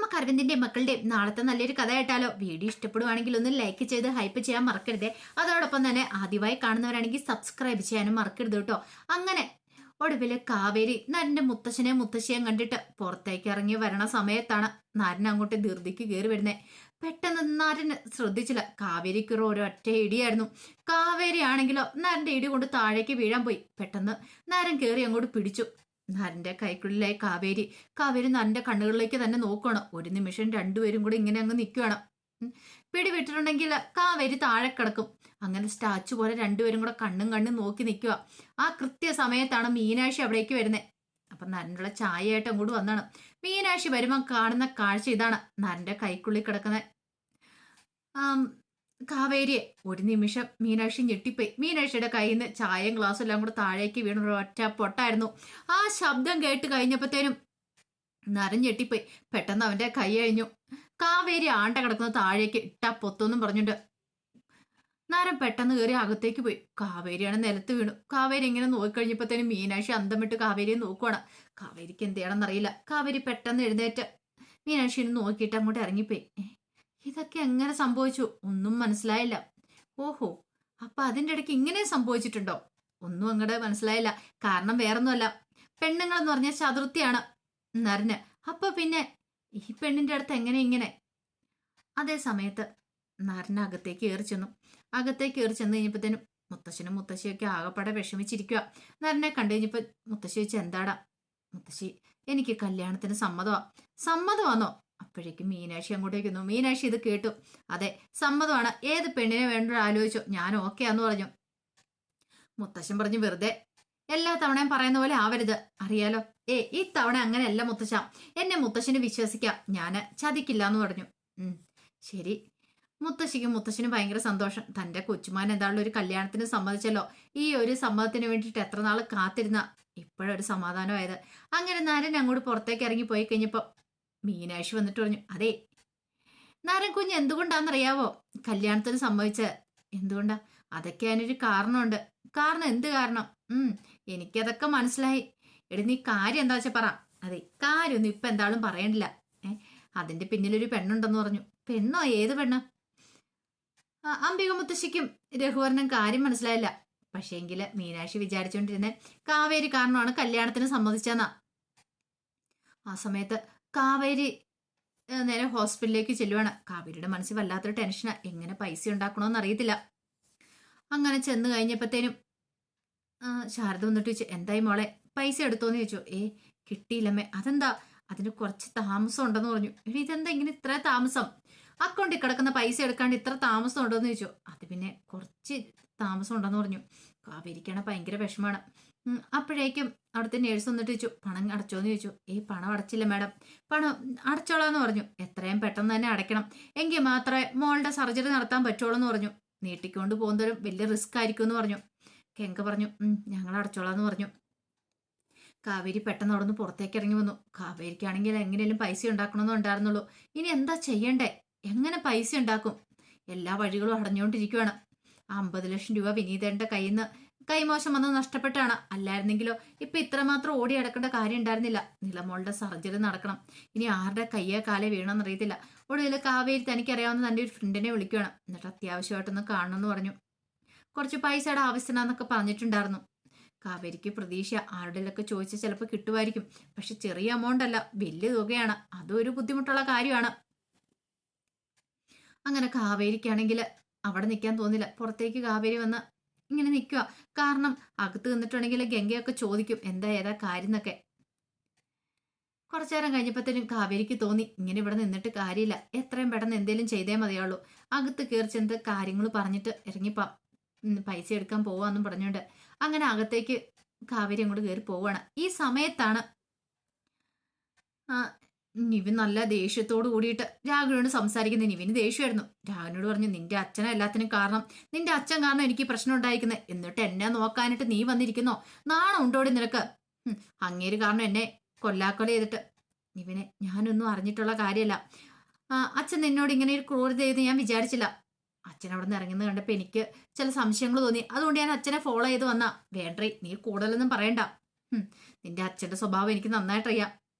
നമുക്ക് അരവിന്ദിന്റെ മക്കളുടെ നാളത്തെ നല്ലൊരു കഥ കേട്ടാലോ? വീഡിയോ ഇഷ്ടപ്പെടുവാണെങ്കിൽ ഒന്ന് ലൈക്ക് ചെയ്ത് ഹൈപ്പ് ചെയ്യാൻ മറക്കരുതേ. അതോടൊപ്പം തന്നെ ആദ്യമായി കാണുന്നവരാണെങ്കിൽ സബ്സ്ക്രൈബ് ചെയ്യാനും മറക്കരുത് കേട്ടോ. അങ്ങനെ ഒടുവില് കാവേരി നരന്റെ മുത്തശ്ശനെയും മുത്തശ്ശിയെയും കണ്ടിട്ട് പുറത്തേക്ക് ഇറങ്ങി വരണ സമയത്താണ് നരൻ അങ്ങോട്ട് ധൃതിക്ക് കയറി വരുന്നേ. പെട്ടെന്ന് നരന് ശ്രദ്ധിച്ചില്ല. കാവേരിക്ക് ഒരൊറ്റ ഇടിയായിരുന്നു. കാവേരി ആണെങ്കിലോ നരന്റെ ഇടി കൊണ്ട് താഴേക്ക് വീഴാൻ പോയി. പെട്ടെന്ന് നരൻ കയറി അങ്ങോട്ട് പിടിച്ചു. നരന്റെ കൈക്കുള്ളിലായി കാവേരി. കാവേരി നരന്റെ കണ്ണുകളിലേക്ക് തന്നെ നോക്കുകയാണ്. ഒരു നിമിഷം രണ്ടുപേരും കൂടി ഇങ്ങനെ അങ്ങ് നിൽക്കുകയാണ്. പിടിവിട്ടിട്ടുണ്ടെങ്കിൽ കാവേരി താഴെ കിടക്കും. അങ്ങനെ സ്റ്റാച്ചു പോലെ രണ്ടുപേരും കൂടെ കണ്ണും നോക്കി നിൽക്കുക. ആ കൃത്യ സമയത്താണ് മീനാക്ഷി അവിടേക്ക് വരുന്നത്. അപ്പൊ നരനുള്ള ചായയായിട്ട് അങ്ങോട്ട് വന്നാണ്. മീനാക്ഷി വരുമ്പോൾ കാണുന്ന കാഴ്ച ഇതാണ്. നരന്റെ കൈക്കുള്ളിൽ കിടക്കുന്ന കാവേരിയെ. ഒരു നിമിഷം മീനാക്ഷി ഞെട്ടിപ്പോയി. മീനാക്ഷിയുടെ കയ്യിൽ നിന്ന് ചായയും ഗ്ലാസ്സും എല്ലാം കൂടെ താഴേക്ക് വീണ ഒറ്റ പൊട്ടായിരുന്നു. ആ ശബ്ദം കേട്ട് കഴിഞ്ഞപ്പോഴത്തേനും നരൻ ഞെട്ടിപ്പോയി. പെട്ടെന്ന് അവന്റെ കൈ കഴിഞ്ഞു. കാവേരി ആണ്ട കിടക്കുന്ന താഴേക്ക് ഇട്ടാ പൊത്തൊന്നും പറഞ്ഞിട്ട് നരൻ പെട്ടെന്ന് കയറി അകത്തേക്ക് പോയി. കാവേരിയാണ് നിലത്ത് വീണു. കാവേരി ഇങ്ങനെ നോക്കിക്കഴിഞ്ഞപ്പോഴത്തേനും മീനാക്ഷി അന്തം വിട്ട് കാവേരിയെ നോക്കുവാണ്. കാവേരിക്ക് എന്ത് ചെയ്യണമെന്നറിയില്ല. കാവേരി പെട്ടെന്ന് എഴുന്നേറ്റ് മീനാക്ഷിനെ നോക്കിയിട്ട് അങ്ങോട്ട് ഇറങ്ങിപ്പോയി. ഇതൊക്കെ എങ്ങനെ സംഭവിച്ചു? ഒന്നും മനസ്സിലായില്ല. ഓഹോ, അപ്പൊ അതിൻ്റെ ഇടയ്ക്ക് ഇങ്ങനെ സംഭവിച്ചിട്ടുണ്ടോ? ഒന്നും അങ്ങോട്ട് മനസ്സിലായില്ല. കാരണം വേറൊന്നുമല്ല, പെണ്ണുങ്ങളെന്ന് പറഞ്ഞ ചതുർത്ഥിയാണ് നരന്. അപ്പൊ പിന്നെ ഈ പെണ്ണിന്റെ അടുത്ത് എങ്ങനെ ഇങ്ങനെ? അതേ സമയത്ത് നരന് അകത്തേക്ക് കയറി ചെന്നു. അകത്തേക്ക് കയറി ചെന്ന് കഴിഞ്ഞപ്പോഴത്തേനും മുത്തശ്ശനും മുത്തശ്ശിയൊക്കെ ആകെപ്പാടെ വിഷമിച്ചിരിക്കുക. നരനെ കണ്ടു കഴിഞ്ഞപ്പോ മുത്തശ്ശി ചോദിച്ചു, എന്താടാ? മുത്തശ്ശി, എനിക്ക് കല്യാണത്തിന് സമ്മതമാണോ? അപ്പോഴേക്കും മീനാക്ഷി അങ്ങോട്ടേക്ക് വന്നു. മീനാക്ഷി ഇത് കേട്ടു. അതെ, സമ്മതമാണ്. ഏത് പെണ്ണിനെ വേണ്ടോ ആലോചിച്ചോ, ഞാൻ ഓക്കെയാന്ന് പറഞ്ഞു. മുത്തശ്ശൻ പറഞ്ഞു, വെറുതെ എല്ലാ തവണയും പറയുന്ന പോലെ ആവരുത്, അറിയാലോ. ഈ തവണ അങ്ങനെയല്ല മുത്തശ്ശ, എന്നെ മുത്തശ്ശന് വിശ്വസിക്കാം, ഞാന് ചതിക്കില്ല എന്ന് പറഞ്ഞു. ശരി. മുത്തശ്ശനും ഭയങ്കര സന്തോഷം. തന്റെ കൊച്ചുമാൻ എന്താണല്ലോ ഒരു കല്യാണത്തിന് സമ്മതിച്ചല്ലോ. ഈ ഒരു സമ്മതത്തിന് വേണ്ടിയിട്ട് എത്ര നാൾ കാത്തിരുന്ന ഇപ്പോഴൊരു സമാധാനമായത്. അങ്ങനെ നരൻ അങ്ങോട്ട് പുറത്തേക്ക് ഇറങ്ങി പോയി കഴിഞ്ഞപ്പോ മീനാക്ഷി വന്നിട്ട് പറഞ്ഞു, അതെ, നരൻ കുഞ്ഞ് എന്തുകൊണ്ടാന്നറിയാവോ കല്യാണത്തിന് സമ്മതിച്ചത്? എന്തുകൊണ്ടാ? അതൊക്കെ അതിനൊരു കാരണമുണ്ട്. കാരണം? എന്ത് കാരണം? എനിക്കതൊക്കെ മനസ്സിലായി. എടി, നീ കാര്യം എന്താ വെച്ചാ പറ. അതെ, കാര്യമൊന്നും ഇപ്പൊ എന്താളും പറയണില്ല. അതിന്റെ പിന്നിലൊരു പെണ്ണുണ്ടെന്ന് പറഞ്ഞു. പെണ്ണോ? ഏത് പെണ്ണ്? അംബിക മുത്തശ്ശിക്കും രഘുവർണ്ണൻ കാര്യം മനസ്സിലായില്ല. പക്ഷേങ്കില് മീനാക്ഷി വിചാരിച്ചുകൊണ്ടിരുന്ന കാവേരി കാരണമാണ് കല്യാണത്തിന് സമ്മതിച്ചെന്നാ. ആ സമയത്ത് കാവേരി നേരെ ഹോസ്പിറ്റലിലേക്ക് ചെല്ലുവാണ്. കാവേരിയുടെ മനസ്സിൽ വല്ലാത്തൊരു ടെൻഷനാ. എങ്ങനെ പൈസ ഉണ്ടാക്കണമെന്ന് അറിയത്തില്ല. അങ്ങനെ ചെന്ന് കഴിഞ്ഞപ്പോഴത്തേനും ശാരദ വന്നിട്ട് ചോദിച്ചു, എന്തായി മോളെ, പൈസ എടുത്തോന്ന് ചോദിച്ചു. കിട്ടിയില്ലമ്മേ. അതെന്താ? അതിന് കുറച്ച് താമസം ഉണ്ടെന്ന് പറഞ്ഞു. ഇതെന്താ ഇങ്ങനെ ഇത്ര താമസം? അക്കൗണ്ടിൽ കിടക്കുന്ന പൈസ എടുക്കാണ്ട് ഇത്ര താമസം ഉണ്ടോന്ന് ചോദിച്ചു. അത് പിന്നെ കുറച്ച് താമസം ഉണ്ടെന്ന് പറഞ്ഞു. കാവേരിക്കാണ് ഭയങ്കര വിഷമാണ്. അപ്പോഴേക്കും അവിടുത്തെ നേഴ്സ് വന്നിട്ട് ചോദിച്ചു, പണം അടച്ചോന്ന് ചോദിച്ചു. പണം അടച്ചില്ല മാഡം. പണം അടച്ചോളാന്ന് പറഞ്ഞു. എത്രയും പെട്ടെന്ന് തന്നെ അടയ്ക്കണം, എങ്കിൽ മാത്രമേ മോളുടെ സർജറി നടത്താൻ പറ്റുള്ളൂ എന്ന് പറഞ്ഞു. നീട്ടിക്കൊണ്ട് പോകുന്നവരും വലിയ റിസ്ക് ആയിരിക്കും എന്ന് പറഞ്ഞു. കെങ്ക പറഞ്ഞു, ഞങ്ങൾ അടച്ചോളാന്ന് പറഞ്ഞു. കാവേരി പെട്ടെന്ന് അവിടെ നിന്ന് പുറത്തേക്ക് ഇറങ്ങി വന്നു. കാവേരിക്കാണെങ്കിൽ എങ്ങനെയും പൈസ ഉണ്ടാക്കണമെന്ന് ഉണ്ടായിരുന്നുള്ളൂ. ഇനി എന്താ ചെയ്യണ്ടേ? എങ്ങനെ പൈസ ഉണ്ടാക്കും? എല്ലാ വഴികളും അടഞ്ഞുകൊണ്ടിരിക്കുകയാണ്. 50 ലക്ഷം രൂപ വിനീതന്റെ കയ്യിൽ നിന്ന് കൈമോശം വന്ന് നഷ്ടപ്പെട്ടാണ്. അല്ലായിരുന്നെങ്കിലോ ഇപ്പൊ ഇത്രമാത്രം ഓടി അടക്കേണ്ട കാര്യം ഉണ്ടായിരുന്നില്ല. നിലമോളുടെ സർജറി നടക്കണം. ഇനി ആരുടെ കയ്യെ കാലേ വീണമെന്ന് അറിയത്തില്ല. ഒടുവിൽ കാവേരി തനിക്കറിയാവുന്ന തന്റെ ഒരു ഫ്രണ്ടിനെ വിളിക്കുകയാണ്. എന്നിട്ട് അത്യാവശ്യമായിട്ടൊന്ന് കാണണമെന്ന് പറഞ്ഞു. കുറച്ച് പൈസയുടെ ആവശ്യത്തിനാന്നൊക്കെ പറഞ്ഞിട്ടുണ്ടായിരുന്നു. കാവേരിക്ക് പ്രതീക്ഷ ആരുടെയൊക്കെ ചോദിച്ചാൽ ചിലപ്പോൾ കിട്ടുമായിരിക്കും. പക്ഷെ ചെറിയ എമൗണ്ട് അല്ല, വലിയ തുകയാണ്. അതും ഒരു ബുദ്ധിമുട്ടുള്ള കാര്യമാണ്. അങ്ങനെ കാവേരിക്കാണെങ്കിൽ അവിടെ നിൽക്കാൻ തോന്നില്ല. പുറത്തേക്ക് കാവേരി വന്ന് ഇങ്ങനെ നിൽക്കുക. കാരണം അകത്ത് നിന്നിട്ടുണ്ടെങ്കിൽ ഗംഗയൊക്കെ ചോദിക്കും എന്താ ഏതാ കാര്യം എന്നൊക്കെ. കുറച്ചു നേരം കഴിഞ്ഞപ്പോഴത്തേനും കാവേരിക്ക് തോന്നി, ഇങ്ങനെ ഇവിടെ നിന്നിട്ട് കാര്യമില്ല, എത്രയും പെട്ടെന്ന് എന്തേലും ചെയ്തേ മതിയാവുള്ളൂ. അകത്ത് കയറി ചെന്ന് കാര്യങ്ങൾ പറഞ്ഞിട്ട് ഇറങ്ങിപ്പാം, പൈസ എടുക്കാൻ പോവാന്നും പറഞ്ഞുകൊണ്ട് അങ്ങനെ അകത്തേക്ക് കാവേരി അങ്ങോട്ട് കയറി പോവാണ്. ഈ സമയത്താണ് നിവിൻ നല്ല ദേഷ്യത്തോട് കൂടിയിട്ട് രാഘവനോട് സംസാരിക്കുന്നത്. നിവിന് ദേഷ്യമായിരുന്നു. രാഘവനോട് പറഞ്ഞു, നിന്റെ അച്ഛനെ എല്ലാത്തിനും കാരണം, നിന്റെ അച്ഛൻ കാരണം എനിക്ക് പ്രശ്നം ഉണ്ടായിരിക്കുന്നത്. എന്നിട്ട് എന്നെ നോക്കാനായിട്ട് നീ വന്നിരിക്കുന്നോ? നാണം ഉണ്ടോടി നിനക്ക്? അങ്ങേര് കാരണം എന്നെ കൊല്ലാക്കൊല ചെയ്തിട്ട്. നിവിനെ, ഞാനൊന്നും അറിഞ്ഞിട്ടുള്ള കാര്യമല്ല. അച്ഛൻ നിന്നോട് ഇങ്ങനെ ഒരു ക്രൂരത ചെയ്ത് ഞാൻ വിചാരിച്ചില്ല. അച്ഛൻ അവിടെ നിന്ന് ഇറങ്ങുന്നത് കണ്ടപ്പോൾ എനിക്ക് ചില സംശയങ്ങൾ തോന്നി. അതുകൊണ്ട് ഞാൻ അച്ഛനെ ഫോളോ ചെയ്ത് വന്നാ. വേണ്ടേ, നീ കൂടുതലൊന്നും പറയണ്ട. നിന്റെ അച്ഛന്റെ സ്വഭാവം എനിക്ക് നന്നായിട്ടറിയാം.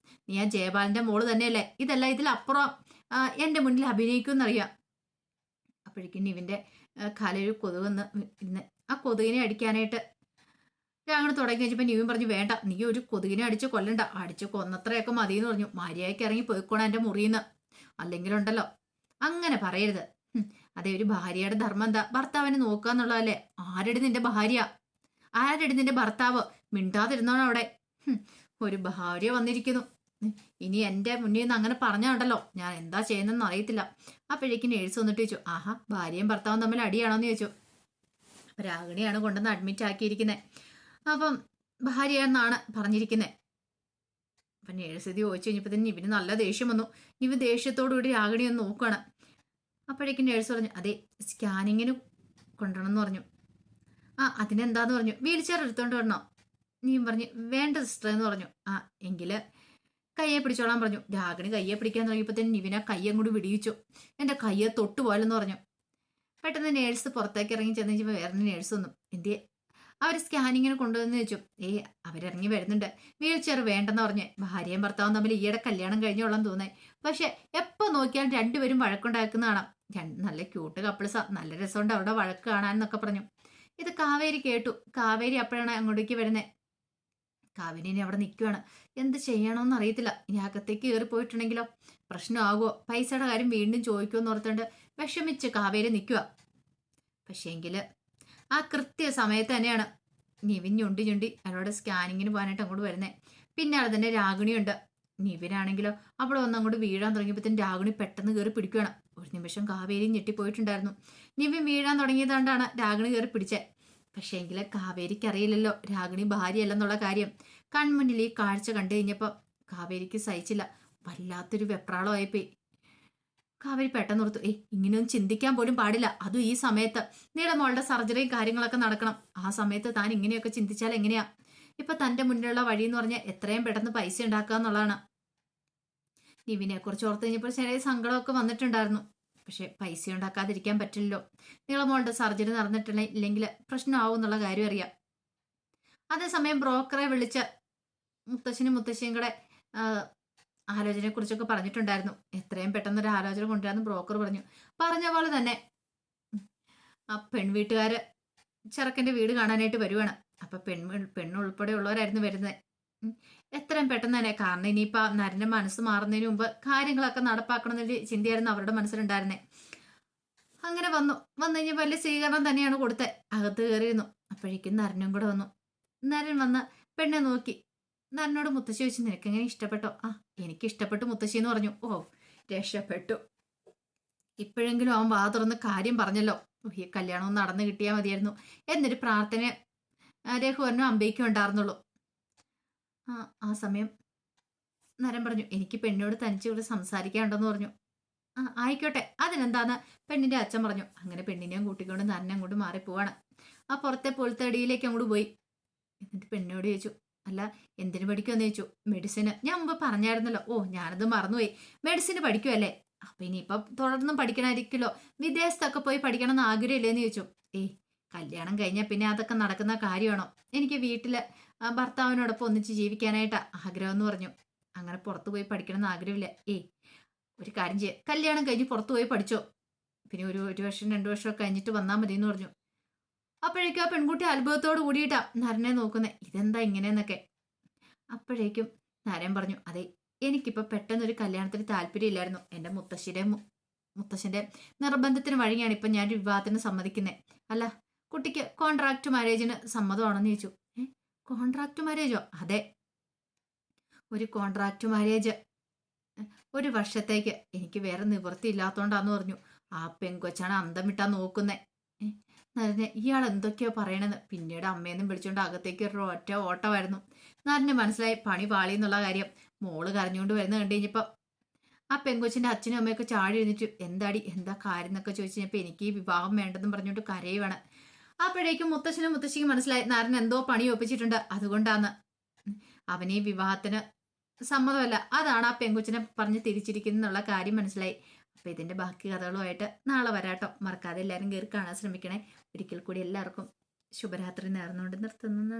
നീ ആ ജയപാലന്റെ മോള് തന്നെയല്ലേ? ഇതല്ല ഇതിലപ്പുറം എന്റെ മുന്നിൽ അഭിനയിക്കുമെന്നറിയാം. അപ്പോഴേക്കും നിവിന്റെ കാലൊരു കൊതുകെന്ന് ഇന്ന് ആ കൊതുകിനെ അടിക്കാനായിട്ട് രാവണ തുടങ്ങി വെച്ചപ്പോൾ നിവിൻ പറഞ്ഞു, വേണ്ട, നീ ഒരു കൊതുകിനെ അടിച്ച് കൊല്ലണ്ട, അടിച്ച് കൊന്നത്രയൊക്കെ മതിയെന്ന് പറഞ്ഞു. മര്യാദയ്ക്ക് ഇറങ്ങി പോയിക്കോണം എൻ്റെ മുറിയിന്ന്, അല്ലെങ്കിലുണ്ടല്ലോ അങ്ങനെ പറയരുത്. അതേ, ഒരു ഭാര്യയുടെ ധർമ്മം എന്താ? ഭർത്താവിനെ നോക്കുക എന്നുള്ളതല്ലേ? ആരുടെ നിന്റെ ഭാര്യ? ആരുടെ നിന്റെ ഭർത്താവ്? മിണ്ടാതിരുന്നോണം അവിടെ. ഒരു ഭാര്യ വന്നിരിക്കുന്നു. ഇനി എൻ്റെ മുന്നിൽ നിന്ന് അങ്ങനെ പറഞ്ഞുണ്ടല്ലോ, ഞാൻ എന്താ ചെയ്യുന്നതെന്ന് അറിയത്തില്ല. അപ്പോഴേക്കും നേഴ്സ് വന്നിട്ട് ചോദിച്ചു, ആഹാ, ഭാര്യയും ഭർത്താവും തമ്മിൽ അടിയാണോന്ന് ചോദിച്ചു. അപ്പൊ രാഗിണിയാണ് കൊണ്ടുവന്ന് അഡ്മിറ്റ് ആക്കിയിരിക്കുന്നത്. അപ്പം ഭാര്യയെന്നാണ് പറഞ്ഞിരിക്കുന്നത്. അപ്പം നേഴ്സ് ഇത് ചോദിച്ചു കഴിഞ്ഞപ്പോൾ തന്നെ ഇവന് നല്ല ദേഷ്യം വന്നു. ഇവൻ ദേഷ്യത്തോടുകൂടി രാഗിണി ഒന്ന് നോക്കുകയാണ്. അപ്പോഴേക്കും നേഴ്സ് പറഞ്ഞു, അതെ, സ്കാനിങ്ങിന് കൊണ്ടുവരണം എന്ന് പറഞ്ഞു. അതിനെന്താന്ന് പറഞ്ഞു. വീൽ ചെയർ എടുത്തോണ്ട് വരണോ? നീ പറഞ്ഞു, വേണ്ട സിസ്റ്റർ എന്ന് പറഞ്ഞു. എങ്കില് കയ്യെ പിടിച്ചോളാൻ പറഞ്ഞു. രാഗിണി കയ്യെ പിടിക്കാൻ തുടങ്ങിയപ്പോൾ തന്നെ നിവിനെ കയ്യെ കൂടി വിടിയിച്ചു. എൻ്റെ കയ്യെ തൊട്ടുപോലെന്ന് പറഞ്ഞു. പെട്ടെന്ന് നേഴ്സ് പുറത്തേക്ക് ഇറങ്ങി ചെന്ന് കഴിഞ്ഞപ്പോൾ വേറെ നേഴ്സ് വന്നു. എന്തേ അവർ സ്കാനിങ്ങിന് കൊണ്ടുവന്ന് വെച്ചു. അവരിറങ്ങി വരുന്നുണ്ട്. വീൽ ചെയർ വേണ്ടെന്ന് പറഞ്ഞ്. ഭാര്യയും ഭർത്താവും തമ്മിൽ ഈയിടെ കല്യാണം കഴിഞ്ഞോളാം തോന്നേ. പക്ഷെ എപ്പോൾ നോക്കിയാലും രണ്ടുപേരും വഴക്കുണ്ടാക്കുന്ന കാണാം. നല്ല ക്യൂട്ട് കപ്പിൾസാ, നല്ല രസമുണ്ട് അവരുടെ വഴക്ക് കാണാനെന്നൊക്കെ പറഞ്ഞു. ഇത് കാവേരി കേട്ടു. കാവേരി അപ്പോഴാണ് അങ്ങോട്ടേക്ക് വരുന്നത്. കാവേരി ഇനി അവിടെ നിൽക്കുവാണ്. എന്ത് ചെയ്യണമെന്ന് അറിയത്തില്ല. ഇനി അകത്തേക്ക് കയറി പോയിട്ടുണ്ടെങ്കിലോ പ്രശ്നമാകുമോ, പൈസയുടെ കാര്യം വീണ്ടും ചോദിക്കുമെന്ന് ഓർത്തുകൊണ്ട് വിഷമിച്ച് കാവേരി നിൽക്കുക. പക്ഷേങ്കിൽ ആ കൃത്യ സമയത്ത് തന്നെയാണ് നിവിൻ ഞുണ്ടി അവരോട് സ്കാനിങ്ങിന് പോകാനായിട്ട് അങ്ങോട്ട് വരുന്നത്. പിന്നെ അത് തന്നെ രാഗിണിയുണ്ട്. നിവിനാണെങ്കിലോ അവിടെ വന്ന് അങ്ങോട്ട് വീഴാൻ തുടങ്ങിയപ്പോഴത്തേനും രാഗിണി പെട്ടെന്ന് കയറി പിടിക്കുകയാണ്. ഒരു നിമിഷം കാവേരി ഞെട്ടിപ്പോയിട്ടുണ്ടായിരുന്നു. നിവിൻ വീഴാൻ തുടങ്ങിയതുകൊണ്ടാണ് രാഗിണി കയറി പിടിച്ചത്. പക്ഷേ എങ്കിൽ കാവേരിക്ക് അറിയില്ലല്ലോ രാഗിണി ഭാര്യയല്ലെന്നുള്ള കാര്യം. കൺമുന്നിൽ ഈ കാഴ്ച കണ്ടു കഴിഞ്ഞപ്പോൾ കാവേരിക്ക് സഹിച്ചില്ല. വല്ലാത്തൊരു വെപ്രാളമായിപ്പോയി. കാവേരി പെട്ടെന്ന് ഓർത്തു, ഇങ്ങനെയൊന്നും ചിന്തിക്കാൻ പോലും പാടില്ല. അതും ഈ സമയത്ത് നീടെ മോളുടെ സർജറിയും കാര്യങ്ങളൊക്കെ നടക്കണം. ആ സമയത്ത് താൻ ഇങ്ങനെയൊക്കെ ചിന്തിച്ചാൽ എങ്ങനെയാ? ഇപ്പൊ തന്റെ മുന്നിലുള്ള വഴി എന്ന് പറഞ്ഞാൽ എത്രയും പെട്ടെന്ന് പൈസ ഉണ്ടാക്കുക എന്നുള്ളതാണ്. നിവിനെ കുറിച്ച് ഓർത്ത് കഴിഞ്ഞപ്പോൾ ചെറിയ സങ്കടമൊക്കെ വന്നിട്ടുണ്ടായിരുന്നു. പക്ഷെ പൈസ ഉണ്ടാക്കാതിരിക്കാൻ പറ്റില്ലല്ലോ. നീളമോളുടെ സർജറി നടന്നിട്ടില്ലെങ്കിൽ പ്രശ്നമാവും എന്നുള്ള കാര്യം അറിയാം. അതേസമയം ബ്രോക്കറെ വിളിച്ച് മുത്തശ്ശനും മുത്തശ്ശിയും കൂടെ ആലോചനയെ കുറിച്ചൊക്കെ പറഞ്ഞിട്ടുണ്ടായിരുന്നു. എത്രയും പെട്ടെന്നൊരു ആലോചന കൊണ്ടുവരാന്ന് ബ്രോക്കർ പറഞ്ഞു. പറഞ്ഞ പോലെ തന്നെ ആ പെൺവീട്ടുകാര് ചെറുക്കൻ്റെ വീട് കാണാനായിട്ട് വരുവാണ്. അപ്പൊ പെണ്ണുൾപ്പെടെ ഉള്ളവരായിരുന്നു വരുന്നത്. എത്രയും പെട്ടെന്ന് തന്നെ, കാരണം ഇനിയിപ്പോൾ നരൻ്റെ മനസ്സ് മാറുന്നതിന് മുമ്പ് കാര്യങ്ങളൊക്കെ നടപ്പാക്കണം എന്നൊരു ചിന്തയായിരുന്നു അവരുടെ മനസ്സിലുണ്ടായിരുന്നേ. അങ്ങനെ വന്നു കഴിഞ്ഞാൽ വലിയ സ്വീകരണം തന്നെയാണ് കൊടുത്തത്. അകത്ത് കയറിയിരുന്നു. അപ്പോഴേക്കും നരനും കൂടെ വന്നു. നരൻ വന്ന് പെണ്ണെ നോക്കി. നരനോട് മുത്തശ്ശി ചോദിച്ചു, നിനക്കെങ്ങനെ ഇഷ്ടപ്പെട്ടോ? എനിക്ക് ഇഷ്ടപ്പെട്ടു മുത്തശ്ശി എന്ന് പറഞ്ഞു. രക്ഷപ്പെട്ടു. ഇപ്പോഴെങ്കിലും അവൻ വാ തുറന്ന് കാര്യം പറഞ്ഞല്ലോ. ഈ കല്യാണവും നടന്നു കിട്ടിയാൽ മതിയായിരുന്നു എന്നൊരു പ്രാർത്ഥന രഘുവരനും അമ്പയ്ക്കും ഉണ്ടായിരുന്നുള്ളൂ. ആ സമയം നരൻ പറഞ്ഞു, എനിക്ക് പെണ്ണിനോട് തനിച്ച് ഇവിടെ സംസാരിക്കാനുണ്ടെന്ന് പറഞ്ഞു. ആയിക്കോട്ടെ, അതിനെന്താന്ന് പെണ്ണിന്റെ അച്ഛൻ പറഞ്ഞു. അങ്ങനെ പെണ്ണിനെയും കൂട്ടിക്കൊണ്ട് നരനെ അങ്ങോട്ട് മാറിപ്പോവാണ്. ആ പുറത്തെ പൊളുത്തടിയിലേക്ക് അങ്ങോട്ട് പോയി. എന്നിട്ട് പെണ്ണിനോട് ചോദിച്ചു, അല്ല എന്തിനു പഠിക്കുമെന്ന് ചോദിച്ചു. മെഡിസിന്. ഞാൻ മുമ്പ് പറഞ്ഞായിരുന്നല്ലോ. ഞാനത് മറന്നുപോയി. മെഡിസിന് പഠിക്കുമല്ലേ? അപ്പൊ ഇനിയിപ്പം തുടർന്നും പഠിക്കണമായിരിക്കുമല്ലോ. വിദേശത്തൊക്കെ പോയി പഠിക്കണം എന്ന് ആഗ്രഹമില്ലേന്ന് ചോദിച്ചു. കല്യാണം കഴിഞ്ഞാൽ പിന്നെ അതൊക്കെ നടക്കുന്ന കാര്യമാണോ? എനിക്ക് വീട്ടില് ഭർത്താവിനോടൊപ്പം ഒന്നിച്ച് ജീവിക്കാനായിട്ട് ആഗ്രഹം എന്ന് പറഞ്ഞു. അങ്ങനെ പുറത്തു പോയി പഠിക്കണം എന്ന് ആഗ്രഹമില്ല. ഒരു കാര്യം ചെയ്യാം, കല്യാണം കഴിഞ്ഞ് പുറത്തു പോയി പഠിച്ചോ, പിന്നെ ഒരു വർഷം 2 വർഷം കഴിഞ്ഞിട്ട് വന്നാൽ മതി എന്ന് പറഞ്ഞു. അപ്പോഴേക്കും ആ പെൺകുട്ടി അത്ഭുതത്തോട് കൂടിയിട്ടാ നരനെ നോക്കുന്നത്. ഇതെന്താ ഇങ്ങനെയെന്നൊക്കെ. അപ്പോഴേക്കും നരൻ പറഞ്ഞു, അതെ, എനിക്കിപ്പോ പെട്ടെന്നൊരു കല്യാണത്തിന് താല്പര്യമില്ലായിരുന്നു. എൻ്റെ മുത്തശ്ശന്റെ നിർബന്ധത്തിന് വഴിയാണ് ഇപ്പൊ ഞാൻ വിവാഹത്തിന് സമ്മതിക്കുന്നത്. അല്ല, കുട്ടിക്ക് കോൺട്രാക്ട് മാരേജിന് സമ്മതമാണെന്ന് ചോദിച്ചു. കോൺട്രാക്ട് മാരേജോ? അതെ, ഒരു കോൺട്രാക്ട് മാരേജ് 1 വർഷത്തേക്ക്. എനിക്ക് വേറെ നിവൃത്തി ഇല്ലാത്തോണ്ടാന്ന് പറഞ്ഞു. ആ പെങ്കൊച്ചാണ് അന്തം വിട്ടാ നോക്കുന്നേ. നരനെ ഇയാൾ എന്തൊക്കെയോ പറയണെന്ന്. പിന്നീട് അമ്മയെന്നും വിളിച്ചുകൊണ്ട് അകത്തേക്ക് ഒരു ഒറ്റ ഓട്ടമായിരുന്നു. നരന് മനസ്സിലായി പണി പാളി എന്നുള്ള കാര്യം. മോള് കരഞ്ഞുകൊണ്ട് വരുന്ന കണ്ടു കഴിഞ്ഞപ്പോൾ ആ പെങ്കൊച്ചിന്റെ അച്ഛനും അമ്മയൊക്കെ ചാടി എഴുന്നിട്ടു. എന്താടി, എന്താ കാര്യം എന്നൊക്കെ ചോദിച്ചു കഴിഞ്ഞപ്പോൾ എനിക്ക് ഈ വിവാഹം വേണ്ടെന്നും പറഞ്ഞുകൊണ്ട് കരയുവാണ്. അപ്പോഴേക്കും മുത്തശ്ശനും മുത്തശ്ശിക്കും മനസ്സിലായി നരൻ എന്തോ പണി ഒപ്പിച്ചിട്ടുണ്ട്, അതുകൊണ്ടാന്ന്. അവനീ വിവാഹത്തിന് സമ്മതമല്ല, അതാണ് ആ പെങ്കൊച്ചിനെ പറഞ്ഞ് തിരിച്ചിരിക്കുന്നുള്ള കാര്യം മനസ്സിലായി. അപ്പൊ ഇതിന്റെ ബാക്കി കഥകളുമായിട്ട് നാളെ വരാട്ടോ. മറക്കാതെ എല്ലാവരും കയറി കാണാൻ ശ്രമിക്കണേ. ഒരിക്കൽ കൂടി എല്ലാവർക്കും ശുഭരാത്രി നേർന്നുകൊണ്ട് നിർത്തുന്നു.